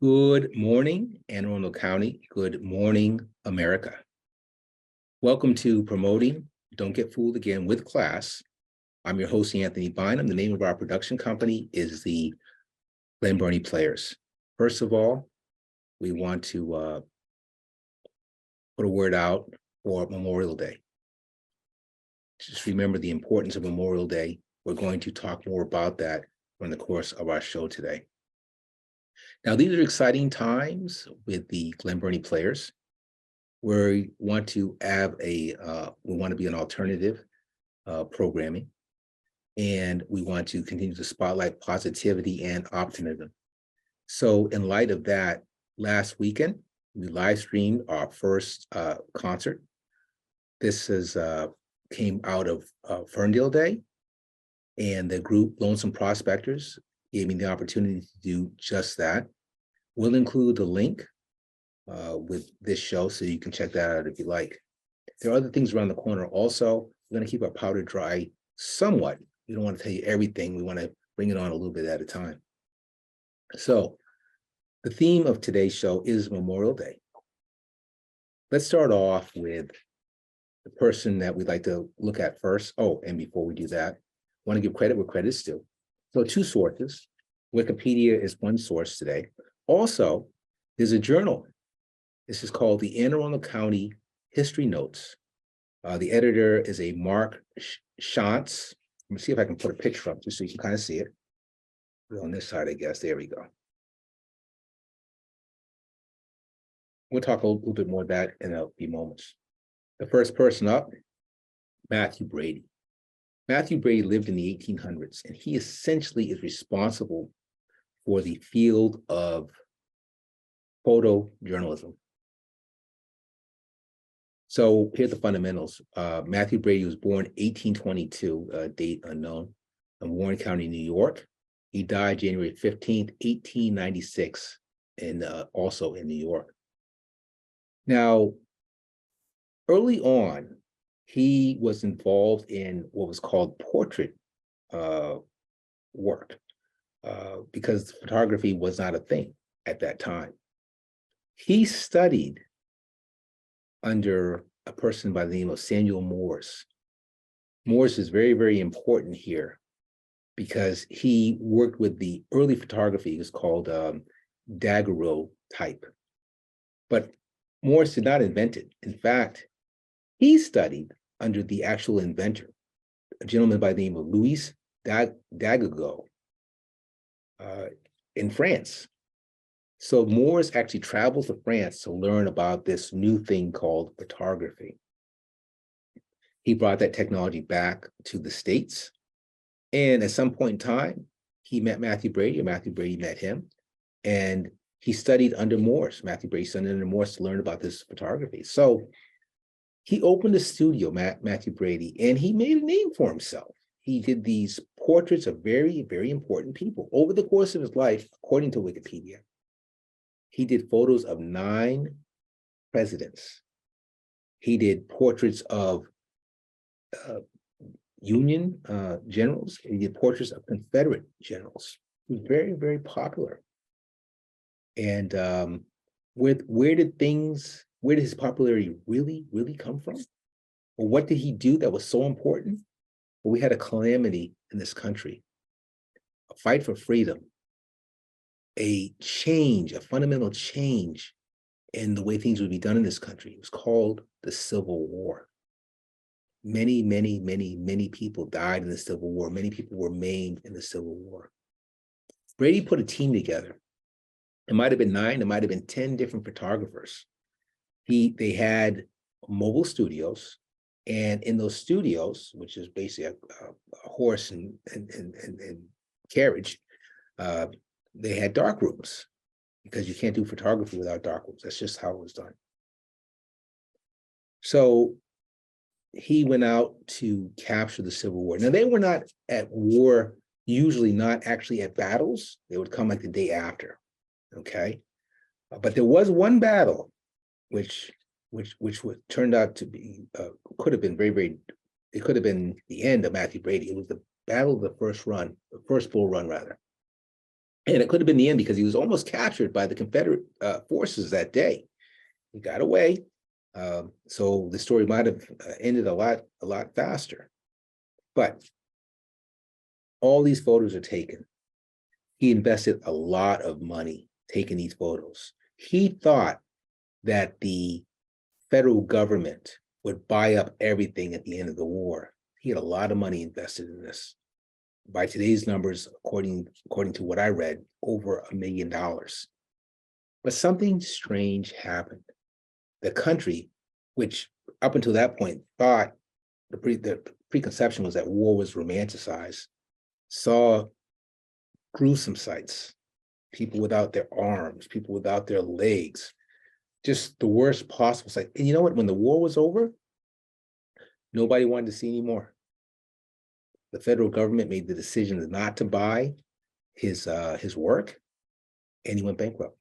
Good morning, Arundel County. Good morning, America. Welcome to Promoting Don't Get Fooled Again with Class. I'm your host, Anthony Bynum. The name of our production company is the Glen Burnie Players. First of all, we want to put a word out for Memorial Day. Just remember the importance of Memorial Day. We're going to talk more about that during the course of our show today. Now, these are exciting times with the Glen Burnie Players. We want to have we want to be an alternative programming, and we want to continue to spotlight positivity and optimism. So in light of that, last weekend, we live streamed our first concert. This came out of Ferndale Day, and the group Lonesome Prospectors gave me the opportunity to do just that. We'll include the link with this show, so you can check that out if you like. There are other things around the corner also. We're going to keep our powder dry somewhat. We don't want to tell you everything. We want to bring it on a little bit at a time. So the theme of today's show is Memorial Day. Let's start off with the person that we'd like to look at first. Oh, and before we do that, I want to give credit where credit is due. So two sources. Wikipedia is one source today. Also, there's a journal. This is called the Arundel County History Notes. The editor is a Mark Shantz. Let me see if I can put a picture up just so you can kind of see it. On this side, I guess. There we go. We'll talk a little bit more about that in a few moments. The first person up, Matthew Brady. Matthew Brady lived in the 1800s, and he essentially is responsible for the field of photojournalism. So here's the fundamentals. Matthew Brady was born 1822, date unknown, in Warren County, New York. He died January 15th, 1896, also in New York. Now, early on, he was involved in what was called portrait work because photography was not a thing at that time. He studied under a person by the name of Samuel Morse. Morse is very, very important here because he worked with the early photography. It was called daguerreotype. But Morse did not invent it. In fact, he studied under the actual inventor, a gentleman by the name of Louis Daguerreau in France. So Morse actually traveled to France to learn about this new thing called photography. He brought that technology back to the States. And at some point in time, he met Matthew Brady, or Matthew Brady met him. And he studied under Morse. Matthew Brady studied under Morse to learn about this photography. So he opened a studio, Matthew Brady, and he made a name for himself. He did these portraits of very, very important people. Over the course of his life, according to Wikipedia, he did photos of 9 presidents. He did portraits of Union generals. He did portraits of Confederate generals. He was very, very popular. And where did his popularity really, really come from? Or what did he do that was so important? Well, we had a calamity in this country, a fight for freedom, a fundamental change in the way things would be done in this country. It was called the Civil War. Many, many, many, many people died in the Civil War. Many people were maimed in the Civil War. Brady put a team together. It might have been 9, it might have been 10 different photographers. They had mobile studios, and in those studios, which is basically a horse and carriage, they had dark rooms because you can't do photography without dark rooms. That's just how it was done. So he went out to capture the Civil War. Now, they were not at war, usually not actually at battles. They would come like the day after, okay? But there was one battle which turned out to be, could have been it could have been the end of Matthew Brady. It was the battle of the first bull run rather. And it could have been the end because he was almost captured by the Confederate forces that day. He got away. So the story might have ended a lot faster. But all these photos are taken. He invested a lot of money taking these photos. He thought that the federal government would buy up everything at the end of the war. He had a lot of money invested in this. By today's numbers, according to what I read, over $1 million. But something strange happened. The country, which up until that point thought the preconception was that war was romanticized, saw gruesome sights, people without their arms, people without their legs, just the worst possible sight. And you know what? When the war was over, nobody wanted to see any more. The federal government made the decision not to buy his work, and he went bankrupt.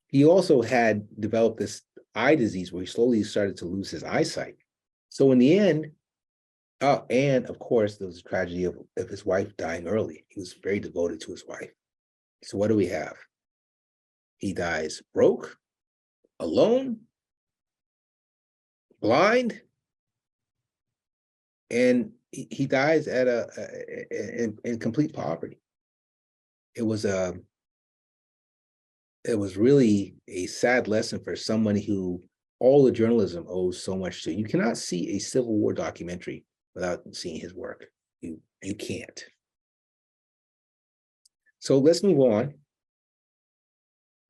He also had developed this eye disease where he slowly started to lose his eyesight. So in the end, and of course, there was a tragedy of his wife dying early. He was very devoted to his wife. So what do we have? He dies broke, alone, blind, and he dies at in complete poverty. It was really a sad lesson for somebody who all the journalism owes so much to. You cannot see a Civil War documentary without seeing his work. You can't. So let's move on.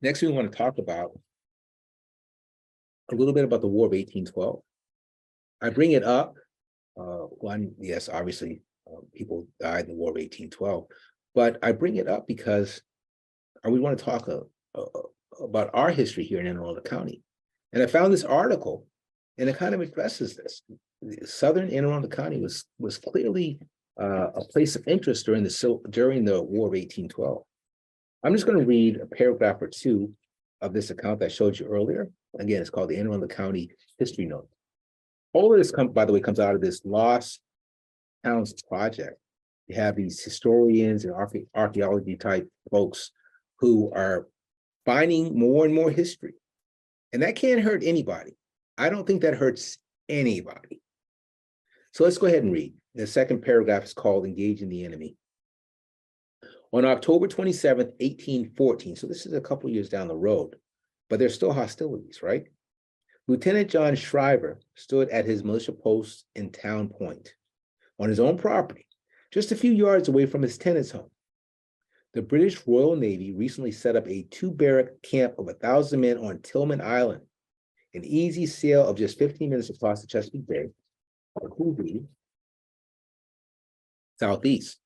Next, we want to talk about a little bit about the War of 1812. I bring it up. One, yes, obviously, people died in the War of 1812, but I bring it up because we want to talk about our history here in Anne Arundel County. And I found this article, and it kind of addresses this. Southern Anne Arundel County was clearly a place of interest during the War of 1812. I'm just going to read a paragraph or two of this account that I showed you earlier. Again, it's called the Anne Arundel County History Note. All of this, by the way, comes out of this Lost Towns Project. You have these historians and archaeology type folks who are finding more and more history. And that can't hurt anybody. I don't think that hurts anybody. So let's go ahead and read. The second paragraph is called Engaging the Enemy. On October 27th, 1814, so this is a couple years down the road, but there's still hostilities, right? Lieutenant John Shriver stood at his militia post in Town Point on his own property, just a few yards away from his tenant's home. The British Royal Navy recently set up a two-barrack camp of 1,000 men on Tillman Island, an easy sail of just 15 minutes across the Chesapeake Bay, southeast.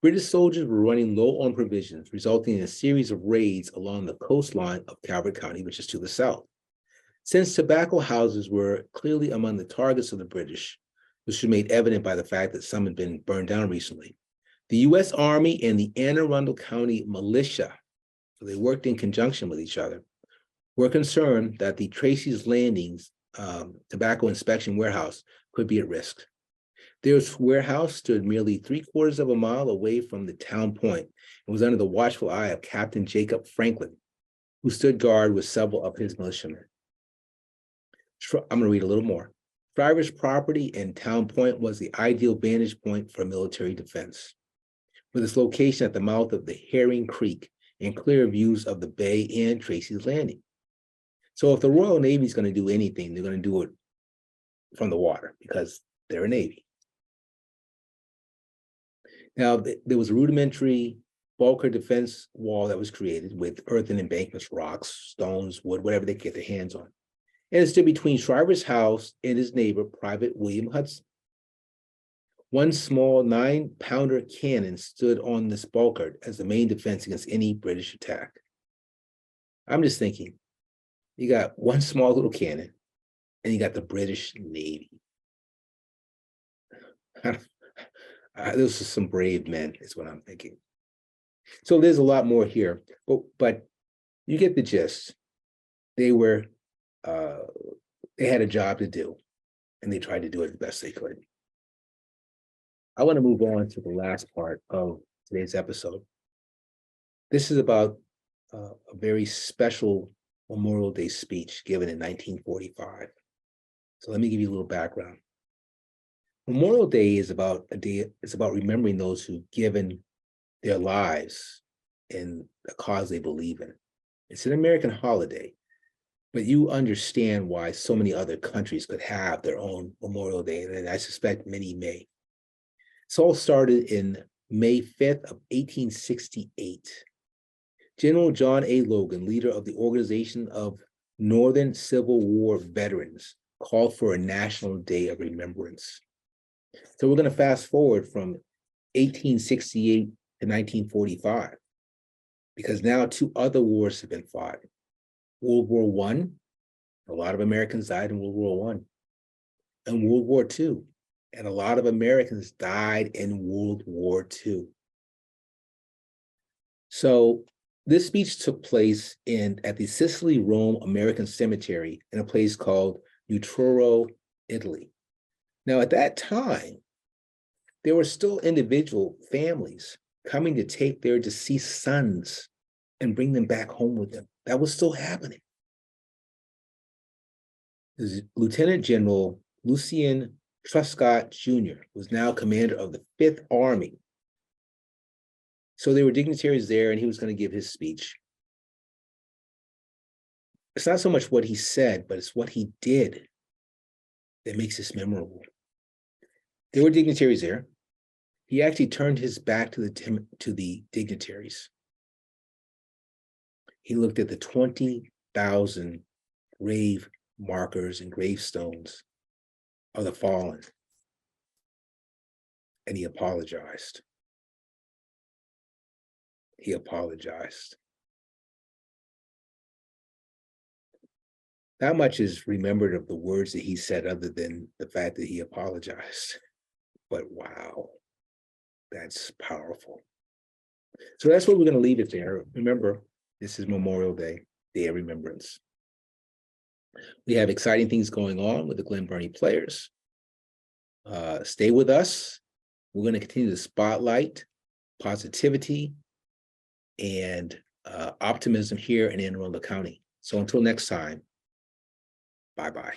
British soldiers were running low on provisions, resulting in a series of raids along the coastline of Calvert County, which is to the south. Since tobacco houses were clearly among the targets of the British, which was made evident by the fact that some had been burned down recently, the U.S. Army and the Anne Arundel County Militia, so they worked in conjunction with each other, were concerned that the Tracy's Landings tobacco inspection warehouse could be at risk. This warehouse stood merely 3/4 of a mile away from the Town Point and was under the watchful eye of Captain Jacob Franklin, who stood guard with several of his militiamen. I'm going to read a little more. Shriver's property in Town Point was the ideal vantage point for military defense, with its location at the mouth of the Herring Creek and clear views of the bay and Tracy's Landing. So if the Royal Navy is going to do anything, they're going to do it from the water because they're a Navy. Now, there was a rudimentary bulkhead defense wall that was created with earthen embankments, rocks, stones, wood, whatever they could get their hands on. And it stood between Shriver's house and his neighbor, Private William Hudson. One small 9-pounder cannon stood on this bulkhead as the main defense against any British attack. I'm just thinking, you got one small little cannon, and you got the British Navy. Those are some brave men, is what I'm thinking. So there's a lot more here, but you get the gist. They were, they had a job to do, and they tried to do it the best they could. I want to move on to the last part of today's episode. This is about a very special Memorial Day speech given in 1945. So let me give you a little background. Memorial Day is about a day, it's about remembering those who've given their lives in the cause they believe in. It's an American holiday, but you understand why so many other countries could have their own Memorial Day, and I suspect many may. This all started in May 5th of 1868. General John A. Logan, leader of the Organization of Northern Civil War Veterans, called for a National Day of Remembrance. So we're going to fast forward from 1868 to 1945, because now two other wars have been fought. World War I, a lot of Americans died in World War I, and World War II, and a lot of Americans died in World War II. So this speech took place at the Sicily Rome American Cemetery in a place called Nutroro, Italy. Now, at that time, there were still individual families coming to take their deceased sons and bring them back home with them. That was still happening. Lieutenant General Lucien Truscott Jr. was now commander of the 5th Army. So there were dignitaries there, and he was going to give his speech. It's not so much what he said, but it's what he did that makes this memorable. There were dignitaries there. He actually turned his back to the dignitaries. He looked at the 20,000 grave markers and gravestones of the fallen, and he apologized. He apologized. Not much is remembered of the words that he said other than the fact that he apologized. But wow, that's powerful. So that's what we're going to leave it there. Remember, this is Memorial Day, Day of Remembrance. We have exciting things going on with the Glen Burnie Players. Stay with us. We're going to continue to spotlight positivity and optimism here in Arundel County. So until next time, bye-bye.